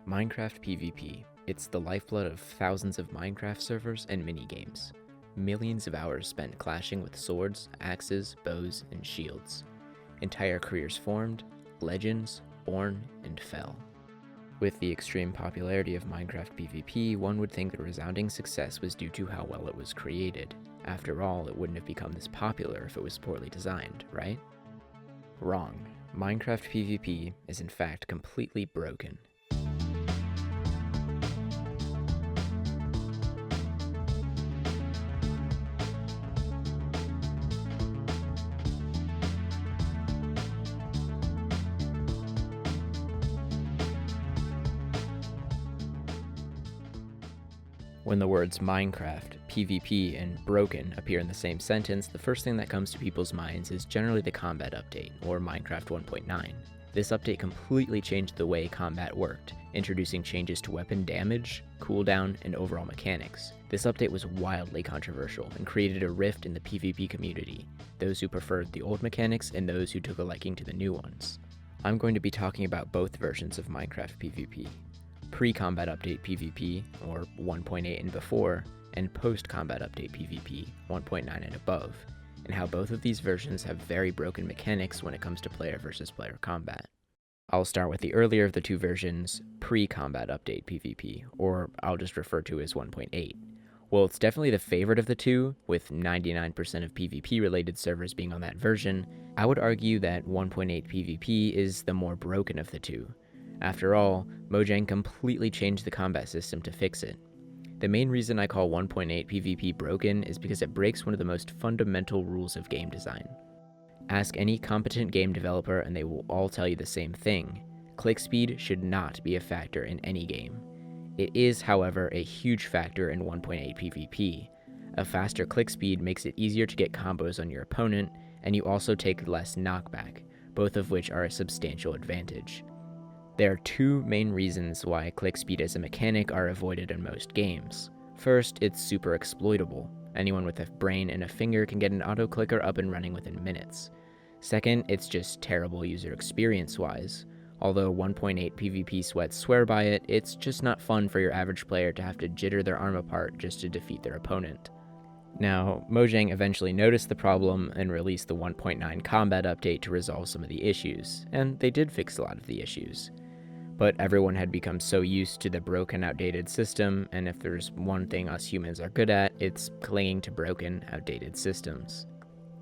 Minecraft PvP. It's the lifeblood of thousands of Minecraft servers and minigames. Millions of hours spent clashing with swords, axes, bows, and shields. Entire careers formed, legends born and fell. With the extreme popularity of Minecraft PvP, one would think the resounding success was due to how well it was created. After all, it wouldn't have become this popular if it was poorly designed, right? Wrong. Minecraft PvP is in fact completely broken. When the words Minecraft, PvP, and broken appear in the same sentence, the first thing that comes to people's minds is generally the combat update, or Minecraft 1.9. This update completely changed the way combat worked, introducing changes to weapon damage, cooldown, and overall mechanics. This update was wildly controversial and created a rift in the PvP community, those who preferred the old mechanics and those who took a liking to the new ones. I'm going to be talking about both versions of Minecraft PvP. Pre-combat update PvP, or 1.8 and before, and post-combat update PvP, 1.9 and above, and how both of these versions have very broken mechanics when it comes to player versus player combat. I'll start with the earlier of the two versions, pre-combat update PvP, or I'll just refer to as 1.8. Well, it's definitely the favorite of the two, with 99% of PvP-related servers being on that version. I would argue that 1.8 PvP is the more broken of the two. After all, Mojang completely changed the combat system to fix it. The main reason I call 1.8 PvP broken is because it breaks one of the most fundamental rules of game design. Ask any competent game developer and they will all tell you the same thing. Click speed should not be a factor in any game. It is, however, a huge factor in 1.8 PvP. A faster click speed makes it easier to get combos on your opponent, and you also take less knockback, both of which are a substantial advantage. There are two main reasons why click speed as a mechanic are avoided in most games. First, it's super exploitable. Anyone with a brain and a finger can get an auto-clicker up and running within minutes. Second, it's just terrible user experience-wise. Although 1.8 PvP sweats swear by it, it's just not fun for your average player to have to jitter their arm apart just to defeat their opponent. Now, Mojang eventually noticed the problem and released the 1.9 combat update to resolve some of the issues, and they did fix a lot of the issues. But everyone had become so used to the broken, outdated system, and if there's one thing us humans are good at, it's clinging to broken, outdated systems.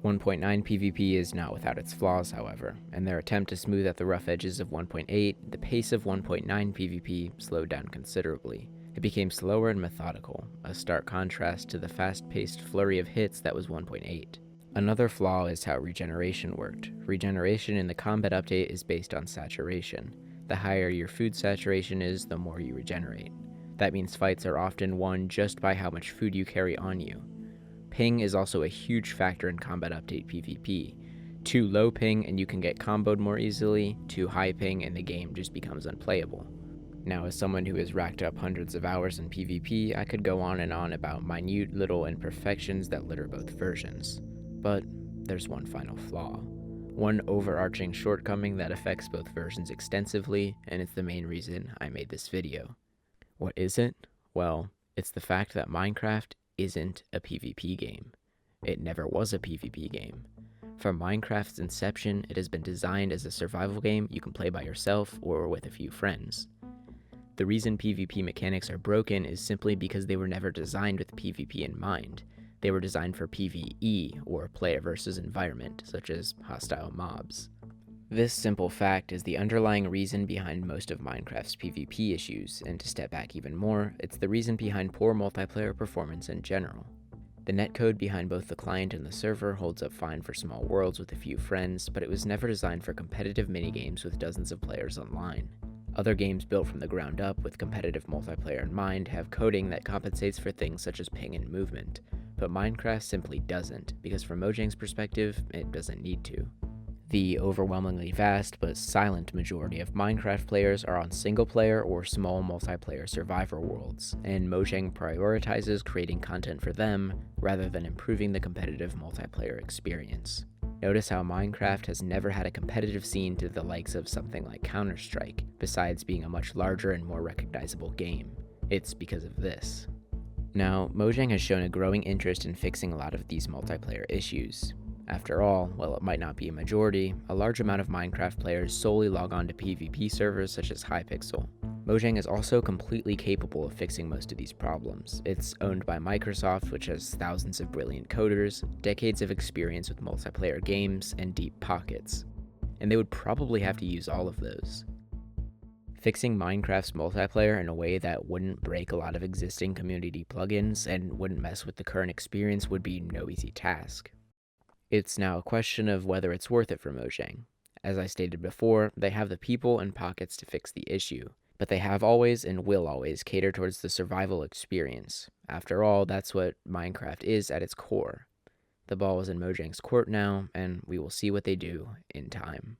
1.9 PvP is not without its flaws, however, and their attempt to smooth out the rough edges of 1.8, the pace of 1.9 PvP slowed down considerably. It became slower and methodical, a stark contrast to the fast-paced flurry of hits that was 1.8. Another flaw is how regeneration worked. Regeneration in the combat update is based on saturation. The higher your food saturation is, the more you regenerate. That means fights are often won just by how much food you carry on you. Ping is also a huge factor in combat update PvP. Too low ping and you can get comboed more easily, too high ping and the game just becomes unplayable. Now, as someone who has racked up hundreds of hours in PvP, I could go on and on about minute little imperfections that litter both versions. But there's one final flaw. One overarching shortcoming that affects both versions extensively, and it's the main reason I made this video. What is it? Well, it's the fact that Minecraft isn't a PvP game. It never was a PvP game. From Minecraft's inception, it has been designed as a survival game you can play by yourself or with a few friends. The reason PvP mechanics are broken is simply because they were never designed with PvP in mind. They were designed for PvE, or player versus environment, such as hostile mobs. This simple fact is the underlying reason behind most of Minecraft's PvP issues, and to step back even more, it's the reason behind poor multiplayer performance in general. The netcode behind both the client and the server holds up fine for small worlds with a few friends, but it was never designed for competitive minigames with dozens of players online. Other games built from the ground up with competitive multiplayer in mind have coding that compensates for things such as ping and movement. But Minecraft simply doesn't, because from Mojang's perspective, it doesn't need to. The overwhelmingly vast but silent majority of Minecraft players are on single-player or small multiplayer survivor worlds, and Mojang prioritizes creating content for them rather than improving the competitive multiplayer experience. Notice how Minecraft has never had a competitive scene to the likes of something like Counter-Strike, besides being a much larger and more recognizable game. It's because of this. Now, Mojang has shown a growing interest in fixing a lot of these multiplayer issues. After all, while it might not be a majority, a large amount of Minecraft players solely log on to PvP servers such as Hypixel. Mojang is also completely capable of fixing most of these problems. It's owned by Microsoft, which has thousands of brilliant coders, decades of experience with multiplayer games, and deep pockets. And they would probably have to use all of those. Fixing Minecraft's multiplayer in a way that wouldn't break a lot of existing community plugins and wouldn't mess with the current experience would be no easy task. It's now a question of whether it's worth it for Mojang. As I stated before, they have the people and pockets to fix the issue, but they have always and will always cater towards the survival experience. After all, that's what Minecraft is at its core. The ball is in Mojang's court now, and we will see what they do in time.